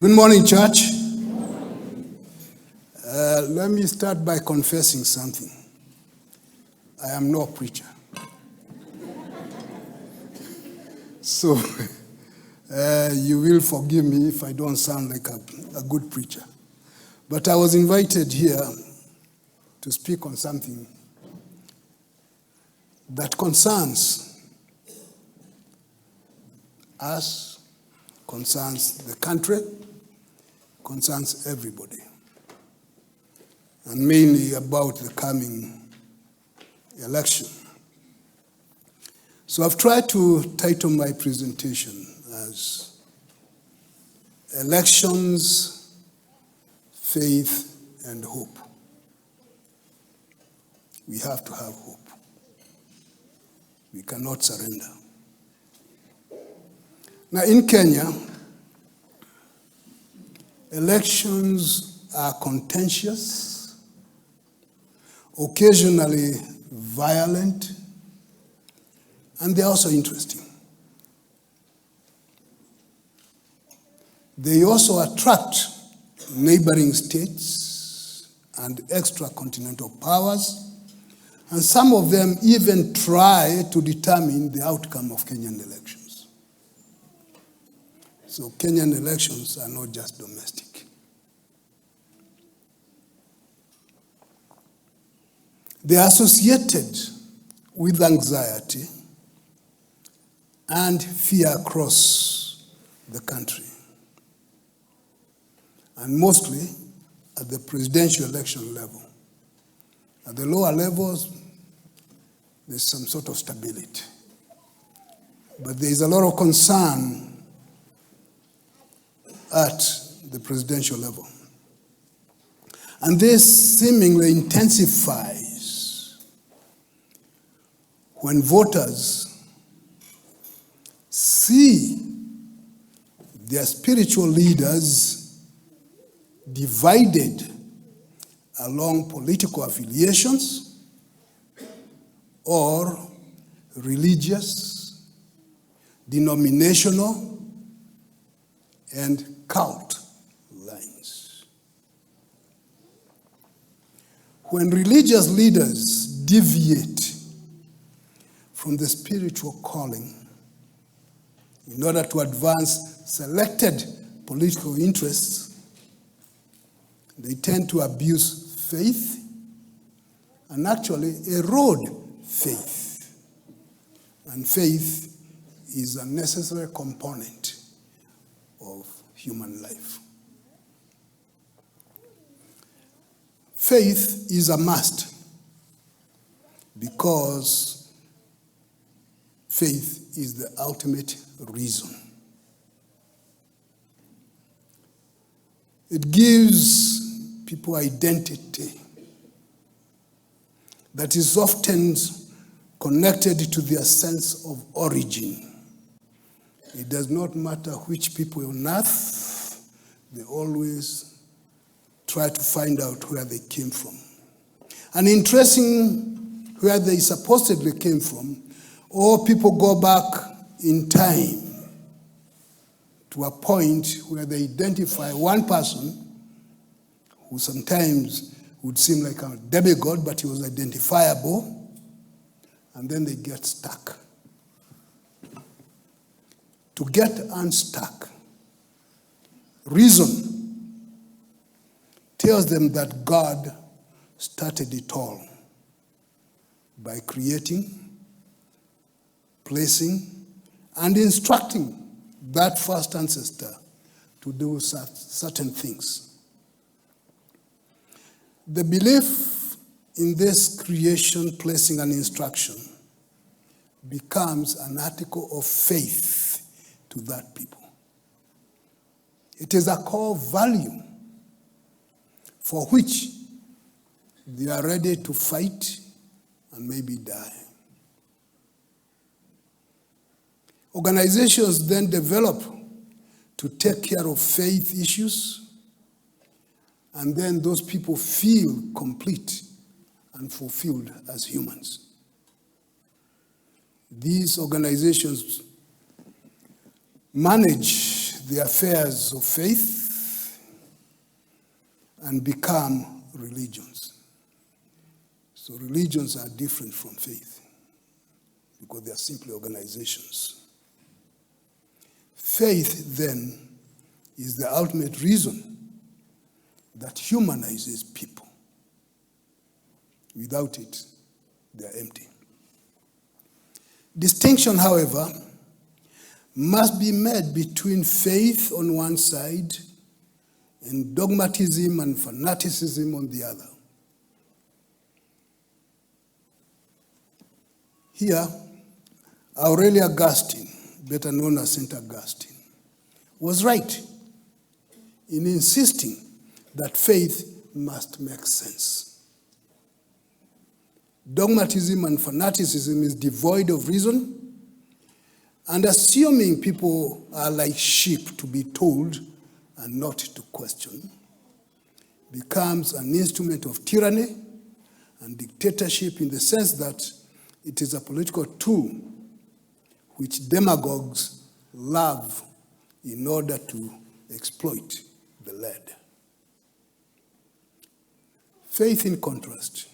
Good morning, church. Let me start by confessing something. I am no preacher. So, you will forgive me if I don't sound like a good preacher. But I was invited here to speak on something that concerns us, concerns the country, concerns everybody, and mainly about the coming election. So I've tried to title my presentation as Elections, Faith, and Hope. We have to have hope. We cannot surrender. Now in Kenya, elections are contentious, occasionally violent, and they're also interesting. They also attract neighboring states and extra-continental powers, and some of them even try to determine the outcome of Kenyan elections. So Kenyan elections are not just domestic. They are associated with anxiety and fear across the country, and mostly at the presidential election level. At the lower levels, there's some sort of stability. But there is a lot of concern at the presidential level. And this seemingly intensifies when voters see their spiritual leaders divided along political affiliations or religious, denominational, and cult lines. When religious leaders deviate from the spiritual calling in order to advance selected political interests, they tend to abuse faith and actually erode faith. And faith is a necessary component of human life. Faith is a must because faith is the ultimate reason. It gives people identity that is often connected to their sense of origin. It does not matter which people on earth, they always try to find out where they came from. And in tracing where they supposedly came from, all people go back in time to a point where they identify one person who sometimes would seem like a demigod, but he was identifiable, and then they get stuck. To get unstuck, reason tells them that God started it all by creating, placing, and instructing that first ancestor to do certain things. The belief in this creation, placing, and instruction becomes an article of faith to that people. It is a core value for which they are ready to fight and maybe die. Organizations then develop to take care of faith issues, and then those people feel complete and fulfilled as humans. These organizations manage the affairs of faith and become religions. So religions are different from faith because they are simply organizations. Faith, then, is the ultimate reason that humanizes people. Without it, they are empty. Distinction, however, must be made between faith on one side and dogmatism and fanaticism on the other. Here, Aurelius Augustine, better known as St. Augustine, was right in insisting that faith must make sense. Dogmatism and fanaticism is devoid of reason, and assuming people are like sheep to be told and not to question becomes an instrument of tyranny and dictatorship in the sense that it is a political tool which demagogues love in order to exploit the led. Faith, in contrast,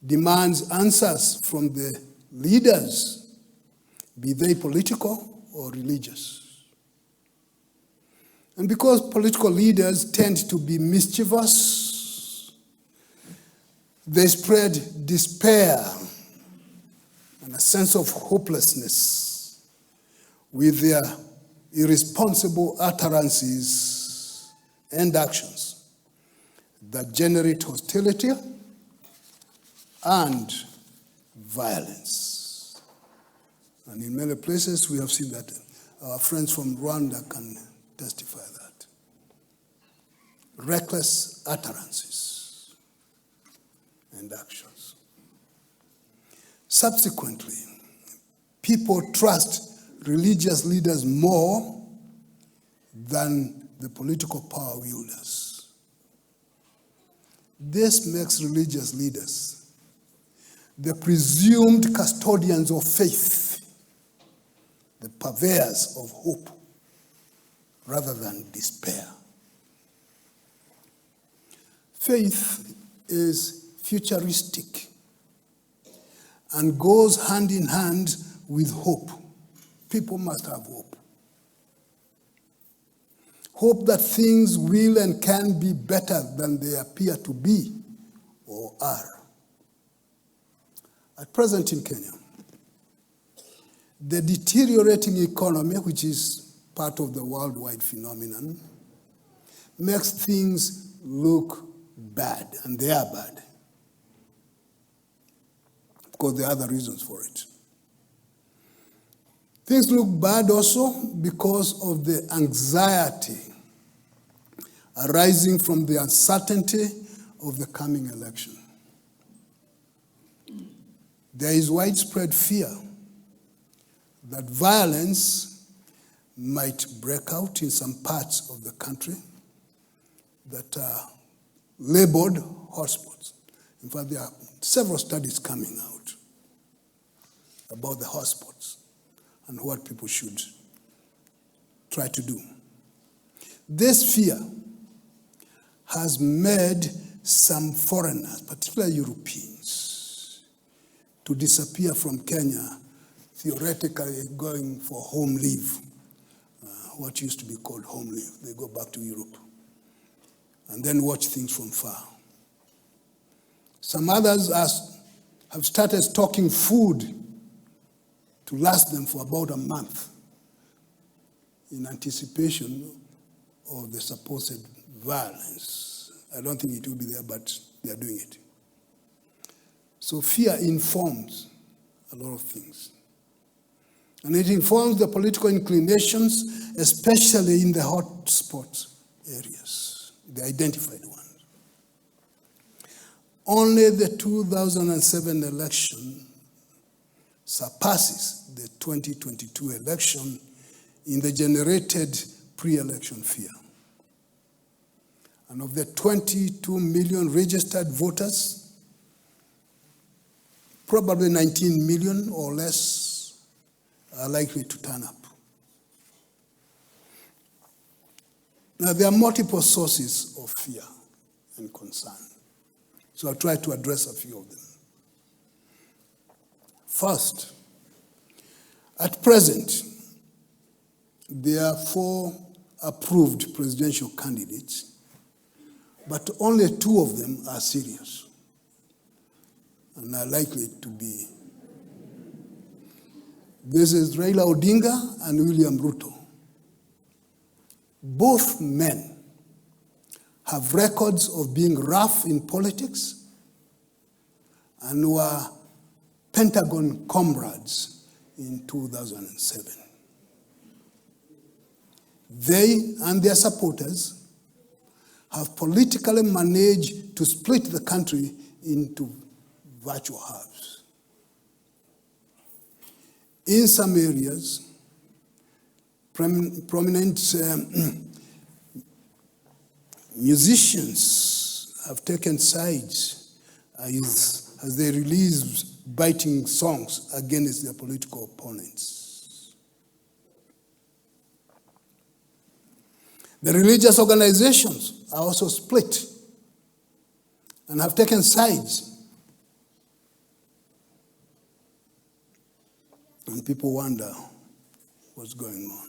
demands answers from the leaders, be they political or religious. And because political leaders tend to be mischievous, they spread despair and a sense of hopelessness with their irresponsible utterances and actions that generate hostility and violence. And in many places we have seen that. Our friends from Rwanda can testify that. Reckless utterances and actions. Subsequently, people trust religious leaders more than the political power wielders. This makes religious leaders the presumed custodians of faith, the purveyors of hope, rather than despair. Faith is futuristic and goes hand in hand with hope. People must have hope. Hope that things will and can be better than they appear to be or are. At present in Kenya, the deteriorating economy, which is part of the worldwide phenomenon, makes things look bad, and they are bad. Of course, there are other reasons for it. Things look bad also because of the anxiety arising from the uncertainty of the coming election. There is widespread fear that violence might break out in some parts of the country that are labeled hotspots. In fact, there are several studies coming out about the hotspots and what people should try to do. This fear has made some foreigners, particularly Europeans, to disappear from Kenya, theoretically going for home leave, what used to be called home leave. They go back to Europe and then watch things from far. Some others have started stocking food to last them for about a month in anticipation of the supposed violence. I don't think it will be there, but they are doing it. So fear informs a lot of things. And it informs the political inclinations, especially in the hotspot areas, the identified ones. Only the 2007 election surpasses the 2022 election in the generated pre-election fear. And of the 22 million registered voters, probably 19 million or less are likely to turn up. Now, there are multiple sources of fear and concern. So I'll try to address a few of them. First, at present, there are 4 approved presidential candidates, but only 2 of them are serious and are likely to be. This is Raila Odinga and William Ruto. Both men have records of being rough in politics and were Pentagon comrades in 2007. They and their supporters have politically managed to split the country into virtual halves. In some areas, prominent musicians have taken sides as they release biting songs against their political opponents. The religious organizations are also split and have taken sides. And people wonder what's going on.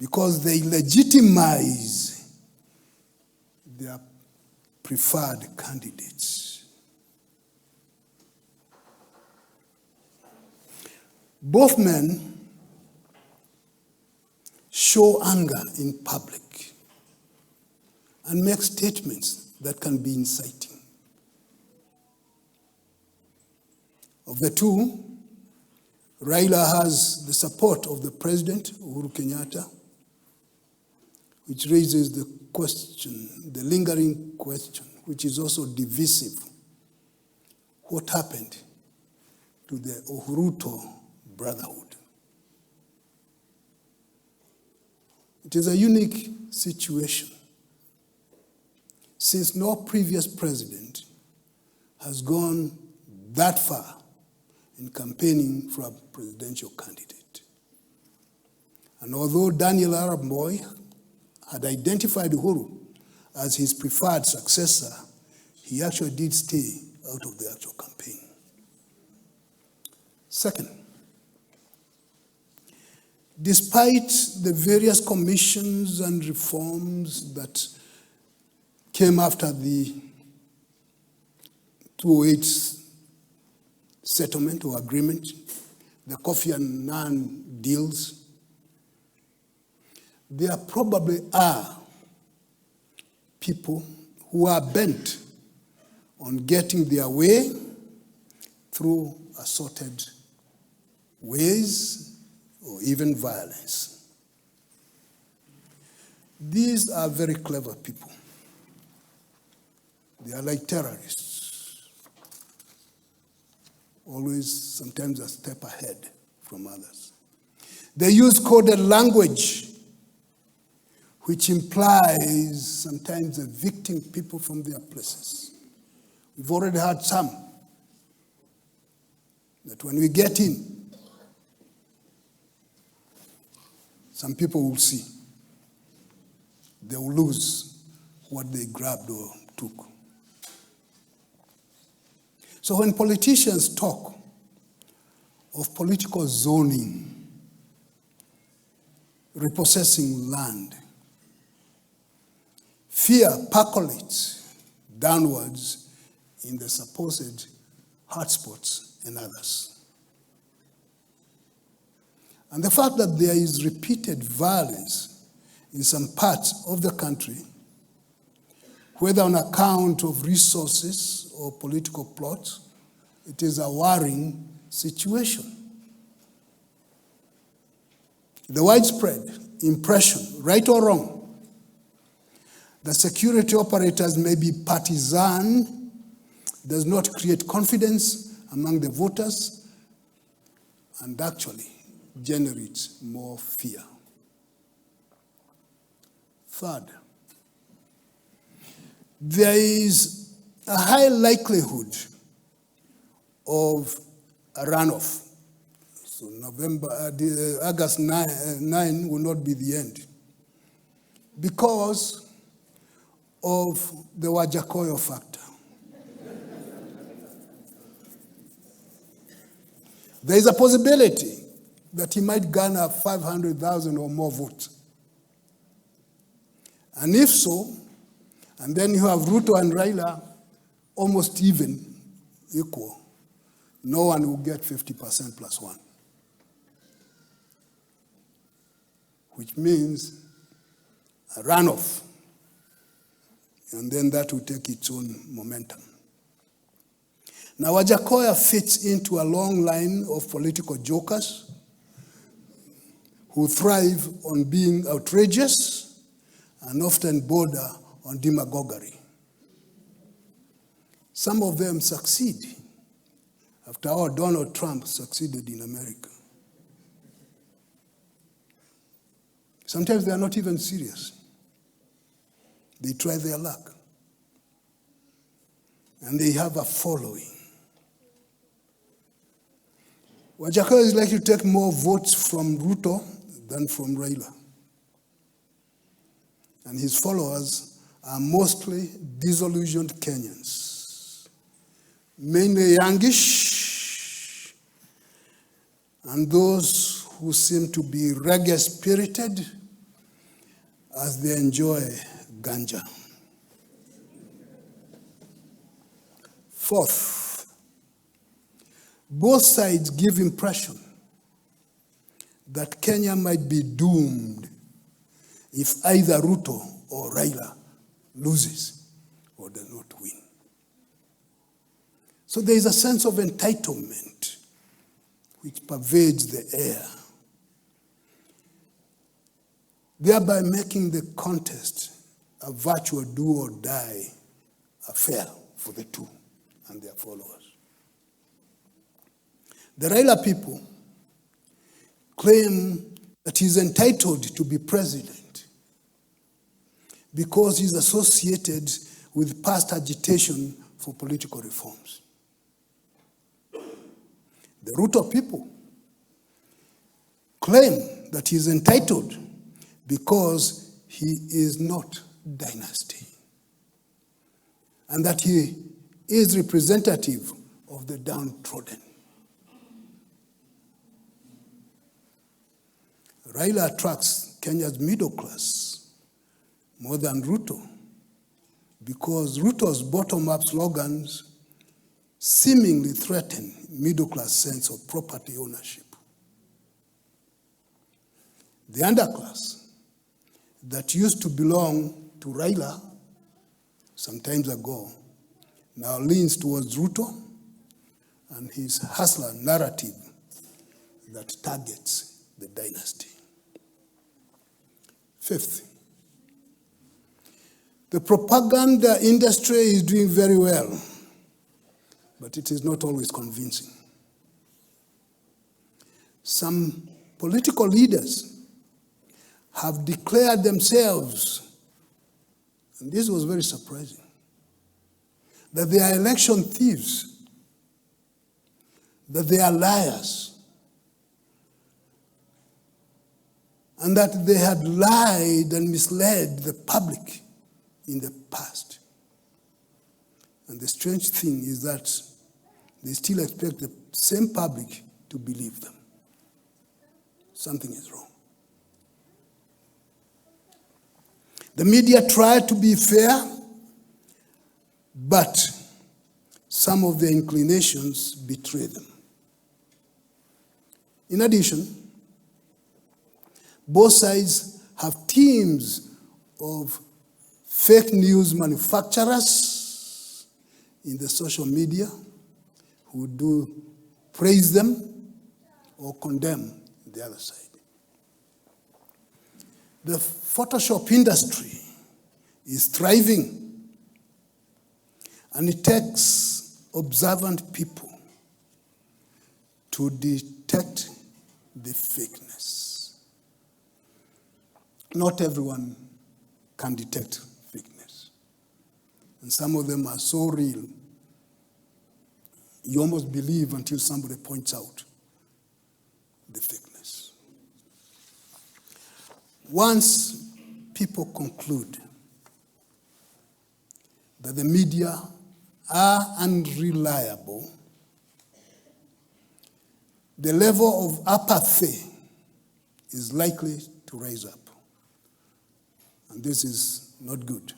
Because they legitimize their preferred candidates. Both men show anger in public and make statements that can be inciting. Of the 2, Raila has the support of the President, Uhuru Kenyatta, which raises the question, the lingering question, which is also divisive. What happened to the Uhuruto brotherhood? It is a unique situation, since no previous president has gone that far in campaigning for a presidential candidate. And although Daniel Arap Moi had identified Uhuru as his preferred successor, he actually did stay out of the actual campaign. Second, despite the various commissions and reforms that came after the 2008 settlement or agreement, the Kofi Annan deals, there probably are people who are bent on getting their way through assorted ways or even violence. These are very clever people. They are like terrorists, always sometimes a step ahead from others. They use coded language, which implies sometimes evicting people from their places. We've already had some, that when we get in, some people will see. They will lose what they grabbed or took. So when politicians talk of political zoning, repossessing land, fear percolates downwards in the supposed hotspots and others. And the fact that there is repeated violence in some parts of the country, whether on account of resources or political plots, it is a worrying situation. The widespread impression, right or wrong, that security operators may be partisan does not create confidence among the voters and actually generates more fear. Third, there is a high likelihood of a runoff. So August 9 will not be the end. because of the Wajakoyo factor. There is a possibility that he might garner 500,000 or more votes. And if so, and then you have Ruto and Raila almost even, equal, no one will get 50% plus one. Which means a runoff. And then that will take its own momentum. Now, Wajakoya fits into a long line of political jokers who thrive on being outrageous and often border on demagoguery. Some of them succeed. After all, Donald Trump succeeded in America. Sometimes they are not even serious. They try their luck. And they have a following. Wajakoya is likely to take more votes from Ruto than from Raila. And his followers are mostly disillusioned Kenyans, mainly youngish, and those who seem to be reggae-spirited as they enjoy ganja. Fourth, both sides give impression that Kenya might be doomed if either Ruto or Raila loses or does not win. So there is a sense of entitlement which pervades the air, thereby making the contest a virtual do or die affair for the two and their followers. The Raila people claim that he's entitled to be president because he's associated with past agitation for political reforms. The Ruto people claim that he's entitled because he is not dynasty and that he is representative of the downtrodden. Raila attracts Kenya's middle class more than Ruto because Ruto's bottom-up slogans seemingly threaten middle-class sense of property ownership. The underclass that used to belong to Raila some time ago now leans towards Ruto and his hustler narrative that targets the dynasty. Fifth, the propaganda industry is doing very well, but it is not always convincing. Some political leaders have declared themselves, and this was very surprising, that they are election thieves, that they are liars, and that they had lied and misled the public in the past. And the strange thing is that they still expect the same public to believe them. Something is wrong. The media try to be fair, but some of their inclinations betray them. In addition, both sides have teams of fake news manufacturers in the social media who do praise them or condemn the other side. The Photoshop industry is thriving, and it takes observant people to detect the fakeness. Not everyone can detect fakeness. And some of them are so real, you almost believe until somebody points out the fakeness. Once people conclude that the media are unreliable, the level of apathy is likely to rise up. And this is not good,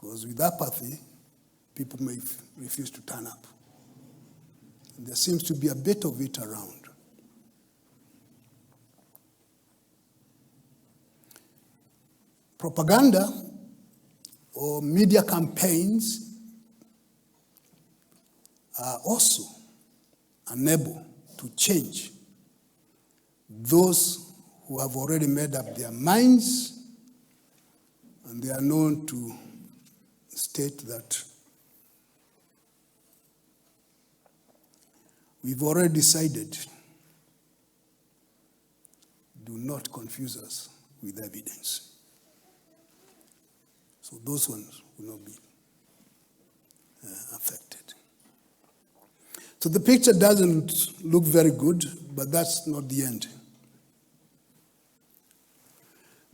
because with apathy, people may refuse to turn up. And there seems to be a bit of it around. Propaganda or media campaigns are also unable to change those who have already made up their minds, and they are known to state that we've already decided. Do not confuse us with evidence. So those ones will not be affected. So the picture doesn't look very good, but that's not the end.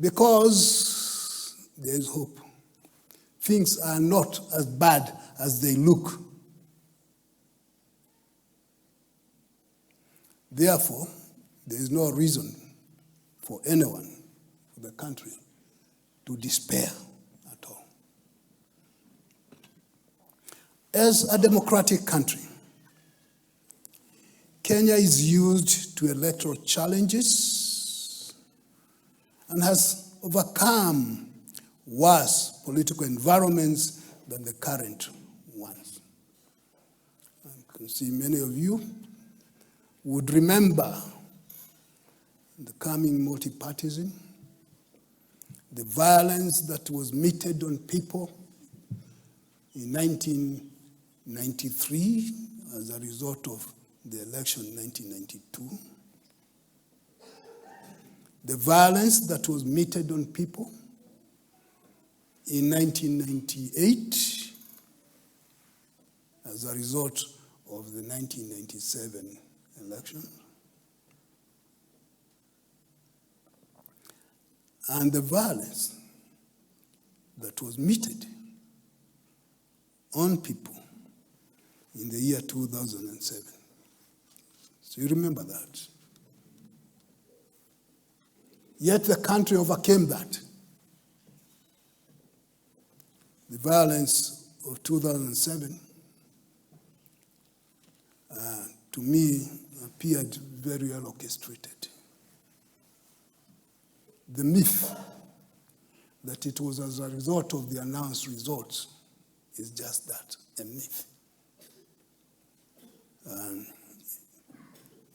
Because there is hope. Things are not as bad as they look. Therefore, there is no reason for anyone, for the country, to despair at all. As a democratic country, Kenya is used to electoral challenges and has overcome worse political environments than the current ones. I can see many of you would remember the coming multi-partyism, the violence that was meted on people in 1993 as a result of the election in 1992, the violence that was meted on people in 1998 as a result of the 1997 election, and the violence that was meted on people in the year 2007. So you remember that. Yet the country overcame that. The violence of 2007, to me, appeared very well orchestrated. The myth that it was as a result of the announced results is just that, a myth.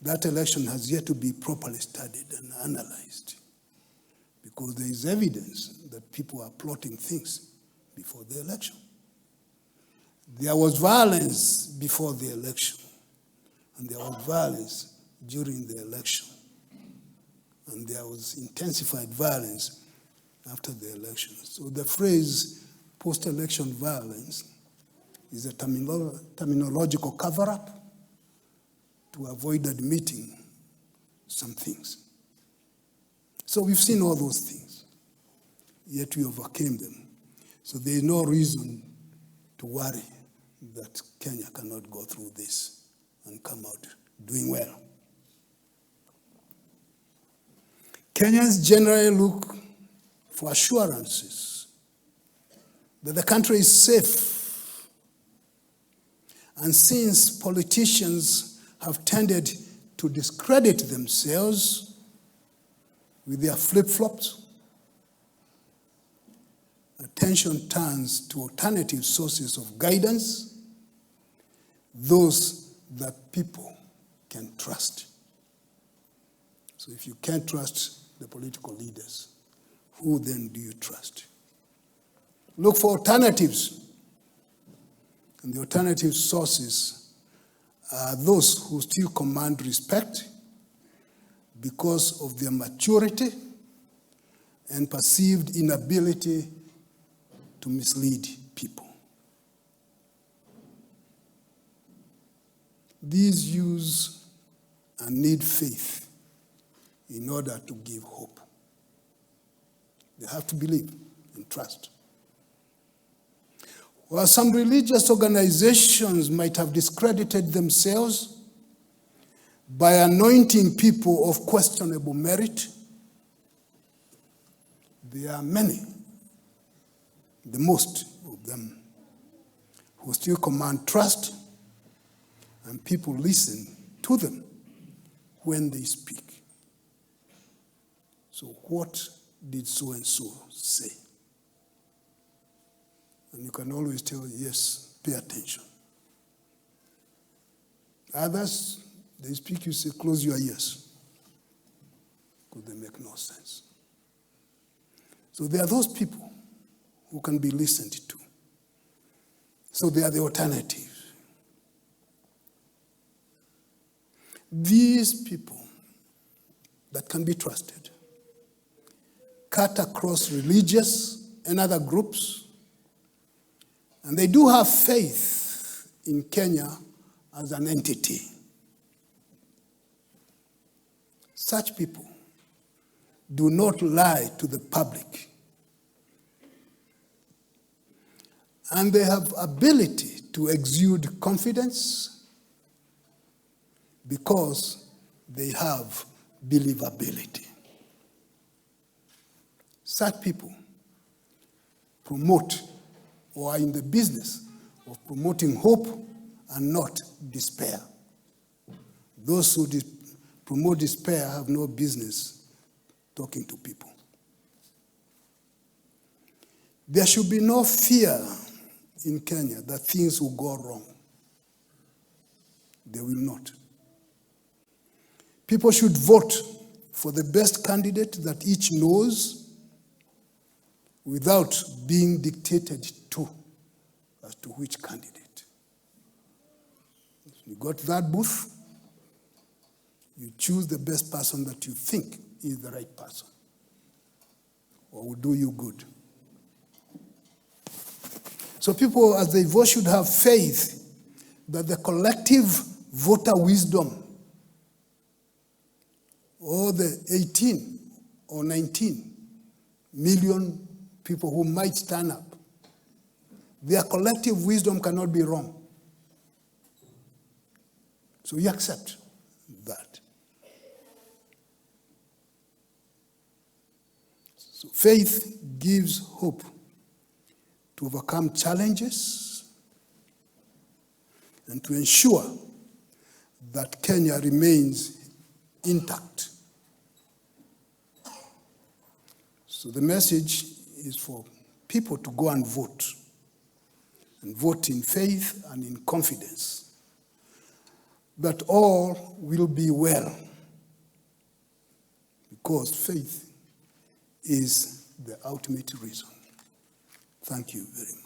That election has yet to be properly studied and analyzed, because there is evidence that people are plotting things before the election. There was violence before the election, and there was violence during the election, and there was intensified violence after the election. So the phrase post-election violence is a terminological cover-up to avoid admitting some things. So we've seen all those things, yet we overcame them. So there is no reason to worry that Kenya cannot go through this and come out doing well. Kenyans generally look for assurances that the country is safe. And since politicians have tended to discredit themselves with their flip-flops, attention turns to alternative sources of guidance, those that people can trust. So if you can't trust the political leaders, who then do you trust? Look for alternatives. And the alternative sources are those who still command respect because of their maturity and perceived inability to mislead people. These use and need faith in order to give hope. They have to believe and trust. While some religious organizations might have discredited themselves by anointing people of questionable merit, there are many, the most of them, who still command trust, and people listen to them when they speak. So what did so-and-so say? And you can always tell, yes, pay attention. Others, they speak, you say, close your ears, because they make no sense. So there are those people who can be listened to. So they are the alternative. These people that can be trusted cut across religious and other groups, and they do have faith in Kenya as an entity. Such people do not lie to the public, and they have ability to exude confidence because they have believability. Such people promote or are in the business of promoting hope and not despair. Those who promote despair have no business talking to people. There should be no fear in Kenya that things will go wrong. They will not. People should vote for the best candidate that each knows without being dictated to as to which candidate. You got that booth, you choose the best person that you think is the right person or will do you good. So people, as they vote, should have faith that the collective voter wisdom, or the 18 or 19 million people who might stand up, their collective wisdom cannot be wrong. So you accept that. So faith gives hope to overcome challenges and to ensure that Kenya remains intact. So the message is for people to go and vote in faith and in confidence that all will be well, because faith is the ultimate reason. Thank you very much.